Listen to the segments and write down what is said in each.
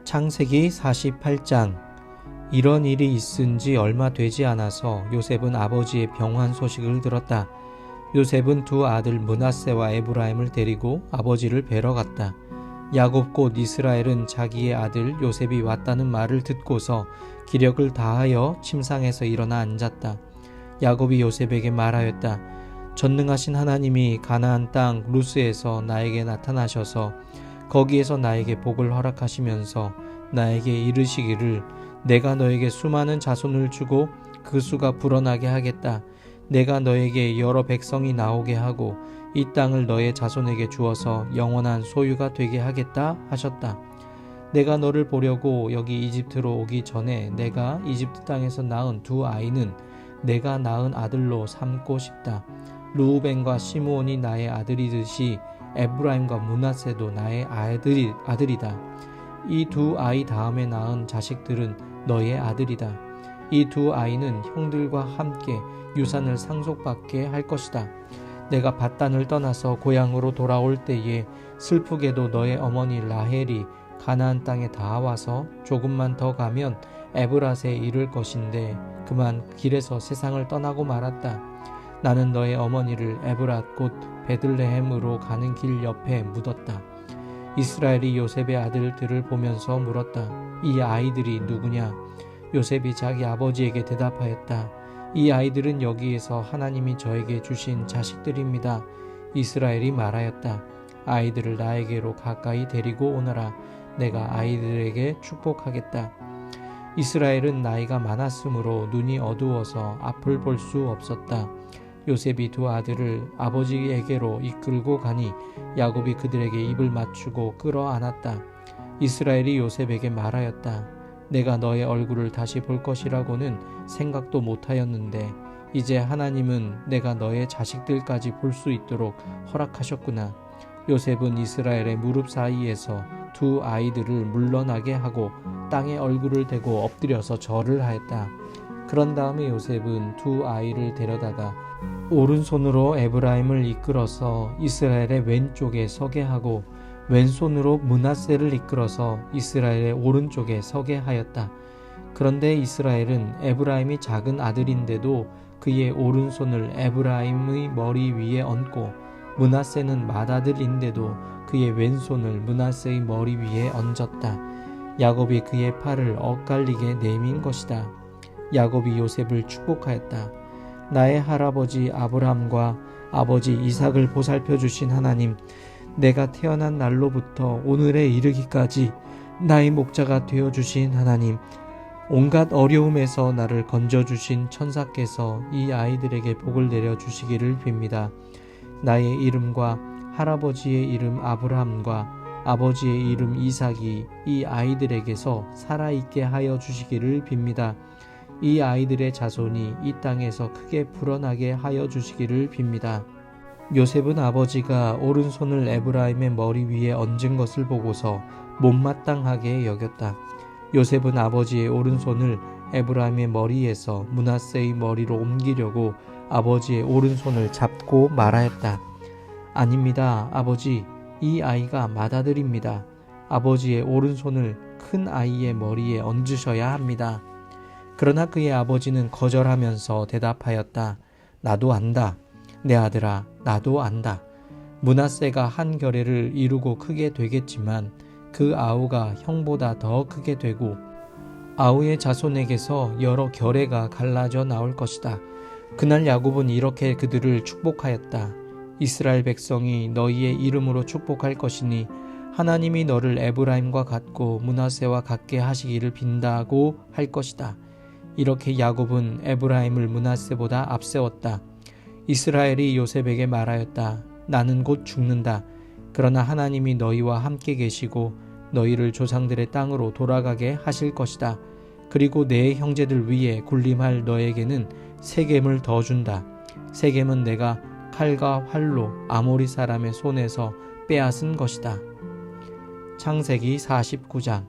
창세기 48장. 이런 일이 있은 지 얼마 되지 않아서 요셉은 아버지의 병환 소식을 들었다. 요셉은 두 아들 므낫세와 에브라임을 데리고 아버지를 뵈러 갔다. 야곱 곧 이스라엘은 자기의 아들 요셉이 왔다는 말을 듣고서 기력을 다하여 침상에서 일어나 앉았다. 야곱이 요셉에게 말하였다. 전능하신 하나님이 가나안 땅 루스에서 나에게 나타나셔서 거기에서 나에게 복을 허락하시면서 나에게 이르시기를 내가 너에게 수많은 자손을 주고 그 수가 불어나게 하겠다. 내가 너에게 여러 백성이 나오게 하고 이 땅을 너의 자손에게 주어서 영원한 소유가 되게 하겠다 하셨다. 내가 너를 보려고 여기 이집트로 오기 전에 내가 이집트 땅에서 낳은 두 아이는 내가 낳은 아들로 삼고 싶다. 르우벤과 시므온이 나의 아들이듯이 에브라임과 므낫세도 나의 아들이다. 이 두 아이 다음에 낳은 자식들은 너의 아들이다. 이 두 아이는 형들과 함께 유산을 상속받게 할 것이다. 내가 밧단을 떠나서 고향으로 돌아올 때에 슬프게도 너의 어머니 라헬이 가나안 땅에 닿아와서 조금만 더 가면 에브랏에 이를 것인데 그만 길에서 세상을 떠나고 말았다. 나는 너의 어머니를 에브랏 곧 베들레헴으로 가는 길 옆에 묻었다. 이스라엘이 요셉의 아들들을 보면서 물었다. 이 아이들이 누구냐? 요셉이 자기 아버지에게 대답하였다. 이 아이들은 여기에서 하나님이 저에게 주신 자식들입니다. 이스라엘이 말하였다. 아이들을 나에게로 가까이 데리고 오너라. 내가 아이들에게 축복하겠다. 이스라엘은 나이가 많았으므로 눈이 어두워서 앞을 볼 수 없었다. 요셉이 두 아들을 아버지에게로 이끌고 가니 야곱이 그들에게 입을 맞추고 끌어안았다. 이스라엘이 요셉에게 말하였다. 내가 너의 얼굴을 다시 볼 것이라고는 생각도 못하였는데 이제 하나님은 내가 너의 자식들까지 볼 수 있도록 허락하셨구나. 요셉은 이스라엘의 무릎 사이에서 두 아이들을 물러나게 하고 땅에 얼굴을 대고 엎드려서 절을 하였다. 그런 다음에 요셉은 두 아이를 데려다가 오른손으로 에브라임을 이끌어서 이스라엘의 왼쪽에 서게 하고 왼손으로 므낫세를 이끌어서 이스라엘의 오른쪽에 서게 하였다. 그런데 이스라엘은 에브라임이 작은 아들인데도 그의 오른손을 에브라임의 머리 위에 얹고 므낫세는 맏아들인데도 그의 왼손을 므낫세의 머리 위에 얹었다. 야곱이 그의 팔을 엇갈리게 내민 것이다. 야곱이 요셉을 축복하였다. 나의 할아버지 아브람과 아버지 이삭을 보살펴 주신 하나님, 내가 태어난 날로부터 오늘에 이르기까지 나의 목자가 되어 주신 하나님, 온갖 어려움에서 나를 건져 주신 천사께서 이 아이들에게 복을 내려 주시기를 빕니다. 나의 이름과 할아버지의 이름 아브람과 아버지의 이름 이삭이 이 아이들에게서 살아있게 하여 주시기를 빕니다. 이 아이들의 자손이 이 땅에서 크게 불어나게 하여 주시기를 빕니다. 요셉은 아버지가 오른손을 에브라임의 머리 위에 얹은 것을 보고서 못마땅하게 여겼다. 요셉은 아버지의 오른손을 에브라임의 머리에서 므낫세의 머리로 옮기려고 아버지의 오른손을 잡고 말하였다. 아닙니다, 아버지. 이 아이가 맏아들입니다. 아버지의 오른손을 큰 아이의 머리에 얹으셔야 합니다. 그러나 그의 아버지는 거절하면서 대답하였다. 나도 안다. 내 아들아, 나도 안다. 므낫세가 한 결례를 이루고 크게 되겠지만 그 아우가 형보다 더 크게 되고 아우의 자손에게서 여러 결례가 갈라져 나올 것이다. 그날 야곱은 이렇게 그들을 축복하였다. 이스라엘 백성이 너희의 이름으로 축복할 것이니 하나님이 너를 에브라임과 같고 므낫세와 같게 하시기를 빈다고 할 것이다. 이렇게 야곱은 에브라임을 므낫세보다 앞세웠다. 이스라엘이 요셉에게 말하였다. 나는 곧 죽는다. 그러나 하나님이 너희와 함께 계시고 너희를 조상들의 땅으로 돌아가게 하실 것이다. 그리고 내 형제들 위에 군림할 너에게는 세겜을 더 준다. 세겜은 내가 칼과 활로 아모리 사람의 손에서 빼앗은 것이다. 창세기 49장.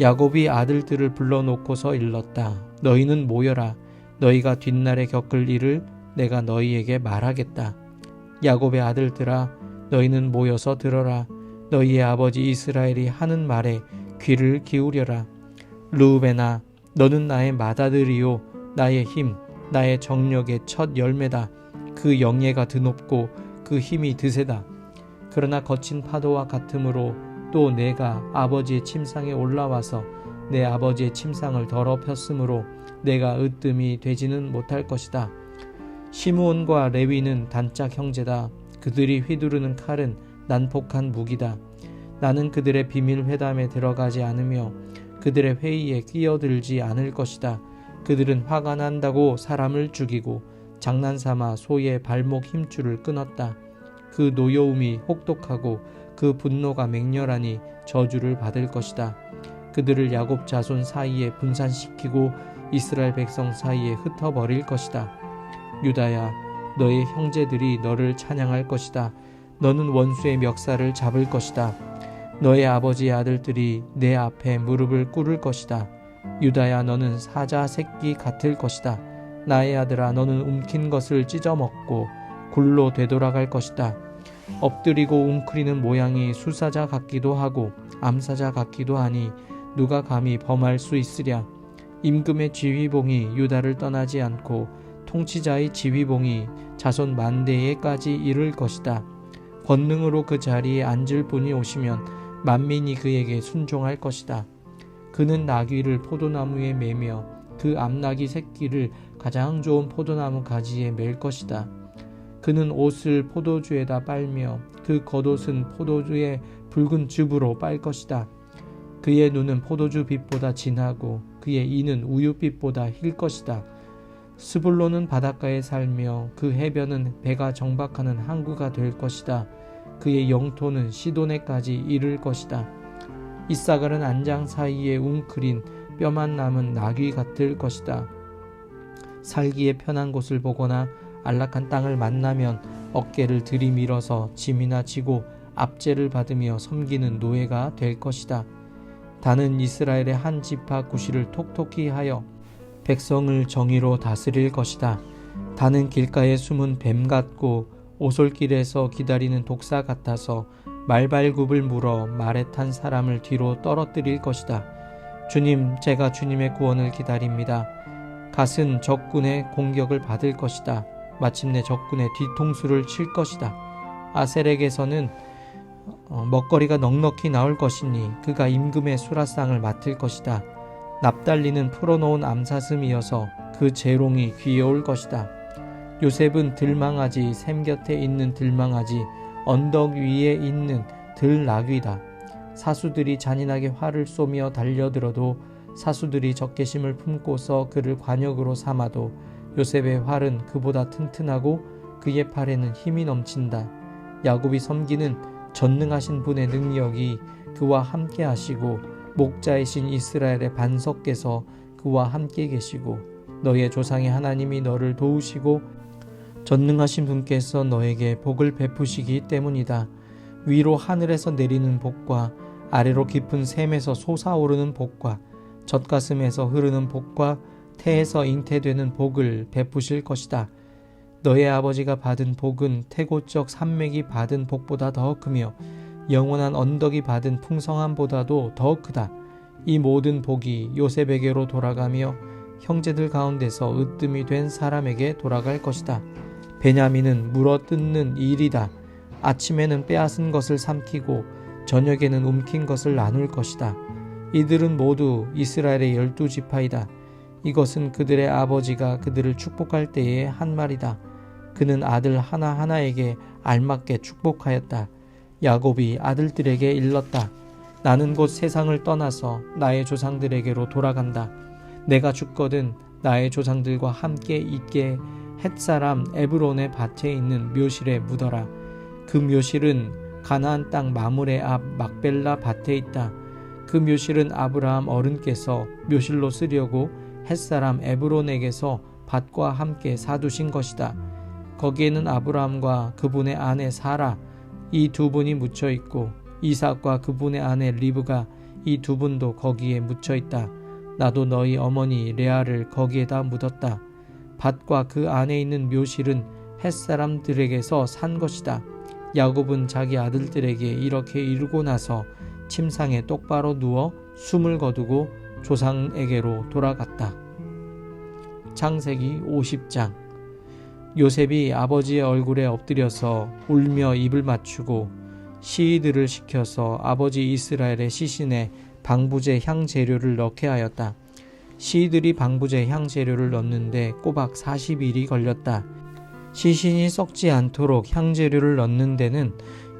야곱이 아들들을 불러놓고서 일렀다. 너희는 모여라. 너희가 뒷날에 겪을 일을 내가 너희에게 말하겠다. 야곱의 아들들아, 너희는 모여서 들어라. 너희의 아버지 이스라엘이 하는 말에 귀를 기울여라. 르우벤아, 너는 나의 맏아들이요 나의 힘, 나의 정력의 첫 열매다. 그 영예가 드높고 그 힘이 드세다. 그러나 거친 파도와 같으므로 또 내가 아버지의 침상에 올라와서 내 아버지의 침상을 더럽혔으므로 내가 으뜸이 되지는 못할 것이다. 시므온과 레위는 단짝 형제다. 그들이 휘두르는 칼은 난폭한 무기다. 나는 그들의 비밀 회담에 들어가지 않으며 그들의 회의에 끼어들지 않을 것이다. 그들은 화가 난다고 사람을 죽이고 장난삼아 소의 발목 힘줄을 끊었다. 그 노여움이 혹독하고 그 분노가 맹렬하니 저주를 받을 것이다. 그들을 야곱 자손 사이에 분산시키고 이스라엘 백성 사이에 흩어버릴 것이다. 유다야, 너의 형제들이 너를 찬양할 것이다. 너는 원수의 멱살을 잡을 것이다. 너의 아버지의 아들들이 내 앞에 무릎을 꿇을 것이다. 유다야, 너는 사자 새끼 같을 것이다. 나의 아들아, 너는 움킨 것을 찢어먹고 굴로 되돌아갈 것이다. 엎드리고 웅크리는 모양이 수사자 같기도 하고 암사자 같기도 하니 누가 감히 범할 수 있으랴. 임금의 지휘봉이 유다를 떠나지 않고 통치자의 지휘봉이 자손 만대에까지 이를 것이다. 권능으로 그 자리에 앉을 분이 오시면 만민이 그에게 순종할 것이다. 그는 나귀를 포도나무에 매며 그 암나귀 새끼를 가장 좋은 포도나무 가지에 맬 것이다. 그는 옷을 포도주에다 빨며 그 겉옷은 포도주의 붉은 즙으로 빨 것이다. 그의 눈은 포도주 빛보다 진하고 그의 이는 우유빛보다 힐 것이다. 스불론은 바닷가에 살며 그 해변은 배가 정박하는 항구가 될 것이다. 그의 영토는 시도네까지 이를 것이다. 이사갈은 안장 사이에 웅크린 뼈만 남은 나귀 같을 것이다. 살기에 편한 곳을 보거나 안락한 땅을 만나면 어깨를 들이밀어서 짐이나 지고 압제를 받으며 섬기는 노예가 될 것이다. 다는 이스라엘의 한 지파 구실을 톡톡히 하여 백성을 정의로 다스릴 것이다. 다는 길가에 숨은 뱀 같고 오솔길에서 기다리는 독사 같아서 말발굽을 물어 말에 탄 사람을 뒤로 떨어뜨릴 것이다. 주님, 제가 주님의 구원을 기다립니다. 갓은 적군의 공격을 받을 것이다. 마침내 적군의 뒤통수를 칠 것이다. 아셀에게서는 먹거리가 넉넉히 나올 것이니 그가 임금의 수라상을 맡을 것이다. 납달리는 풀어놓은 암사슴이어서 그 재롱이 귀여울 것이다. 요셉은 들망아지, 샘 곁에 있는 들망아지, 언덕 위에 있는 들나귀다. 사수들이 잔인하게 활을 쏘며 달려들어도 사수들이 적개심을 품고서 그를 관역으로 삼아도 요셉의 활은 그보다 튼튼하고 그의 팔에는 힘이 넘친다. 야곱이 섬기는 전능하신 분의 능력이 그와 함께 하시고 목자이신 이스라엘의 반석께서 그와 함께 계시고 너의 조상의 하나님이 너를 도우시고 전능하신 분께서 너에게 복을 베푸시기 때문이다. 위로 하늘에서 내리는 복과 아래로 깊은 샘에서 솟아오르는 복과 젖가슴에서 흐르는 복과 태에서 잉태되는 복을 베푸실 것이다. 너의 아버지가 받은 복은 태고적 산맥이 받은 복보다 더 크며 영원한 언덕이 받은 풍성함보다도 더 크다. 이 모든 복이 요셉에게로 돌아가며 형제들 가운데서 으뜸이 된 사람에게 돌아갈 것이다. 베냐민은 물어뜯는 일이다. 아침에는 빼앗은 것을 삼키고 저녁에는 움킨 것을 나눌 것이다. 이들은 모두 이스라엘의 12지파이다. 이것은 그들의 아버지가 그들을 축복할 때의 한 말이다. 그는 아들 하나하나에게 알맞게 축복하였다. 야곱이 아들들에게 일렀다. 나는 곧 세상을 떠나서 나의 조상들에게로 돌아간다. 내가 죽거든 나의 조상들과 함께 있게 헷사람 에브론의 밭에 있는 묘실에 묻어라. 그 묘실은 가나안 땅 마므레 앞 막벨라 밭에 있다. 그 묘실은 아브라함 어른께서 묘실로 쓰려고 헷사람 에브론에게서 밭과 함께 사두신 것이다. 거기에는 아브라함과 그분의 아내 사라 이 두 분이 묻혀 있고 이삭과 그분의 아내 리브가 이 두 분도 거기에 묻혀 있다. 나도 너희 어머니 레아를 거기에다 묻었다. 밭과 그 안에 있는 묘실은 햇사람들에게서 산 것이다. 야곱은 자기 아들들에게 이렇게 이르고 나서 침상에 똑바로 누워 숨을 거두고 조상에게로 돌아갔다. 창세기 50장. 요셉이 아버지의 얼굴에 엎드려서 울며 입을 맞추고 시위들을 시켜서 아버지 이스라엘의 시신에 방부제 향재료를 넣게 하였다. 시위들이 방부제 향재료를 넣는데 꼬박 40일이 걸렸다. 시신이 썩지 않도록 향재료를 넣는 데는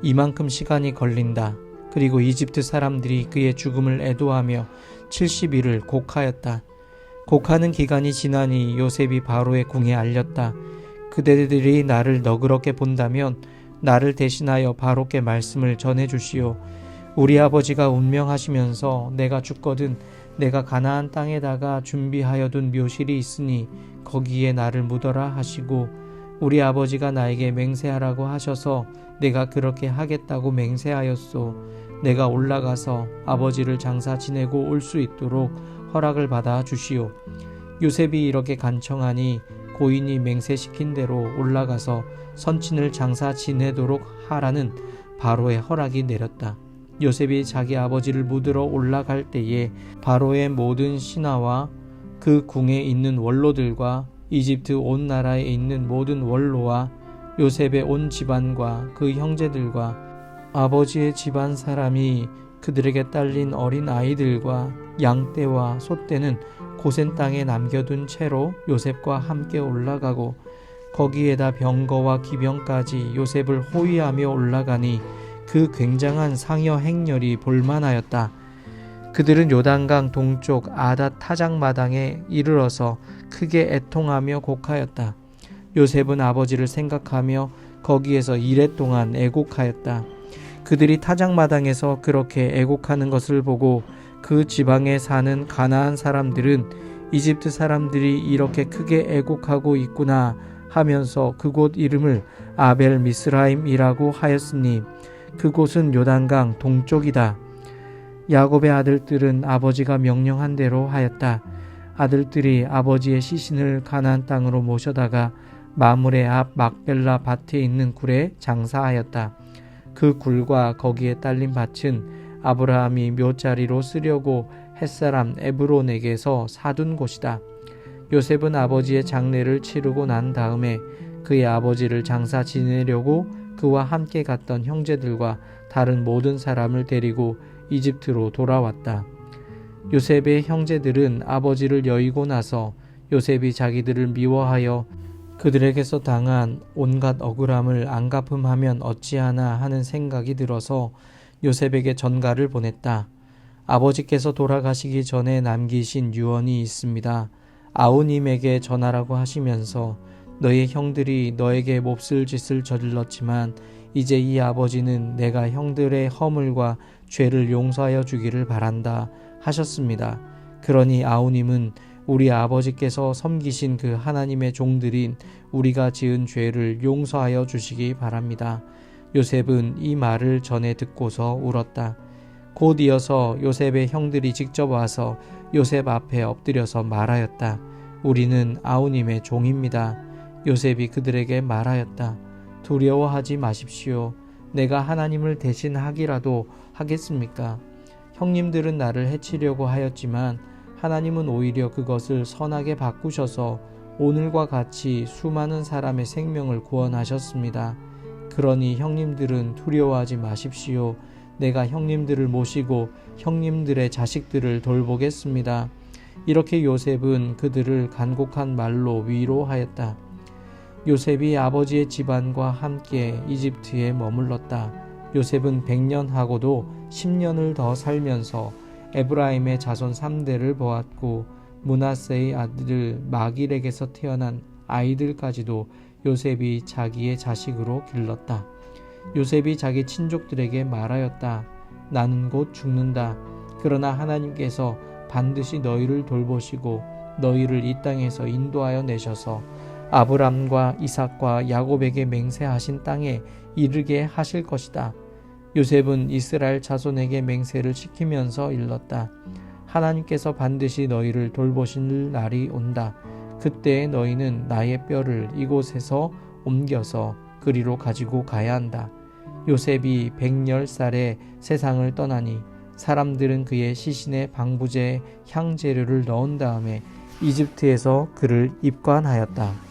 이만큼 시간이 걸린다. 그리고 이집트 사람들이 그의 죽음을 애도하며 70일을 곡하였다. 곡하는 기간이 지나니 요셉이 바로의 궁에 알렸다. 그대들이 나를 너그럽게 본다면 나를 대신하여 바로께 말씀을 전해주시오. 우리 아버지가 운명하시면서 내가 죽거든 내가 가나안 땅에다가 준비하여 둔 묘실이 있으니 거기에 나를 묻어라 하시고 우리 아버지가 나에게 맹세하라고 하셔서 내가 그렇게 하겠다고 맹세하였소. 내가 올라가서 아버지를 장사 지내고 올 수 있도록 허락을 받아 주시오. 요셉이 이렇게 간청하니 고인이 맹세시킨 대로 올라가서 선친을 장사 지내도록 하라는 바로의 허락이 내렸다. 요셉이 자기 아버지를 묻으러 올라갈 때에 바로의 모든 신하와 그 궁에 있는 원로들과 이집트 온 나라에 있는 모든 원로와 요셉의 온 집안과 그 형제들과 아버지의 집안 사람이 그들에게 딸린 어린 아이들과 양떼와 소떼는 고센 땅에 남겨둔 채로 요셉과 함께 올라가고 거기에다 병거와 기병까지 요셉을 호위하며 올라가니 그 굉장한 상여 행렬이 볼만하였다. 그들은 요단강 동쪽 아닷 타작마당에 이르러서 크게 애통하며 곡하였다. 요셉은 아버지를 생각하며 거기에서 이레 동안 애곡하였다. 그들이 타작마당에서 그렇게 애곡하는 것을 보고 그 지방에 사는 가나안 사람들은 이집트 사람들이 이렇게 크게 애곡하고 있구나 하면서 그곳 이름을 아벨 미스라임이라고 하였으니 그곳은 요단강 동쪽이다. 야곱의 아들들은 아버지가 명령한 대로 하였다. 아들들이 아버지의 시신을 가나안 땅으로 모셔다가 마므레 앞 막벨라 밭에 있는 굴에 장사하였다. 그 굴과 거기에 딸린 밭은 아브라함이 묘자리로 쓰려고 햇사람 에브론에게서 사둔 곳이다. 요셉은 아버지의 장례를 치르고 난 다음에 그의 아버지를 장사 지내려고 그와 함께 갔던 형제들과 다른 모든 사람을 데리고 이집트로 돌아왔다. 요셉의 형제들은 아버지를 여의고 나서 요셉이 자기들을 미워하여 그들에게서 당한 온갖 억울함을 안 갚음하면 어찌하나 하는 생각이 들어서 요셉에게 전가를 보냈다. 아버지께서 돌아가시기 전에 남기신 유언이 있습니다. 아우님에게 전하라고 하시면서 너의 형들이 너에게 몹쓸 짓을 저질렀지만 이제 이 아버지는 내가 형들의 허물과 죄를 용서하여 주기를 바란다 하셨습니다. 그러니 아우님은 우리 아버지께서 섬기신 그 하나님의 종들인 우리가 지은 죄를 용서하여 주시기 바랍니다. 요셉은 이 말을 전해 듣고서 울었다. 곧 이어서 요셉의 형들이 직접 와서 요셉 앞에 엎드려서 말하였다. 우리는 아우님의 종입니다. 요셉이 그들에게 말하였다. 두려워하지 마십시오. 내가 하나님을 대신하기라도 하겠습니까? 형님들은 나를 해치려고 하였지만 하나님은 오히려 그것을 선하게 바꾸셔서 오늘과 같이 수많은 사람의 생명을 구원하셨습니다. 그러니 형님들은 두려워하지 마십시오. 내가 형님들을 모시고 형님들의 자식들을 돌보겠습니다. 이렇게 요셉은 그들을 간곡한 말로 위로하였다. 요셉이 아버지의 집안과 함께 이집트에 머물렀다. 요셉은 100년하고도 10년을 더 살면서 에브라임의 자손 3대를 보았고 므낫세의 아들 마길에게서 태어난 아이들까지도 요셉이 자기의 자식으로 길렀다. 요셉이 자기 친족들에게 말하였다. 나는 곧 죽는다. 그러나 하나님께서 반드시 너희를 돌보시고 너희를 이 땅에서 인도하여 내셔서 아브람과 이삭과 야곱에게 맹세하신 땅에 이르게 하실 것이다. 요셉은 이스라엘 자손에게 맹세를 시키면서 일렀다. 하나님께서 반드시 너희를 돌보실 날이 온다. 그때 너희는 나의 뼈를 이곳에서 옮겨서 그리로 가지고 가야 한다. 요셉이 110살에 세상을 떠나니 사람들은 그의 시신에 방부제 향재료를 넣은 다음에 이집트에서 그를 입관하였다.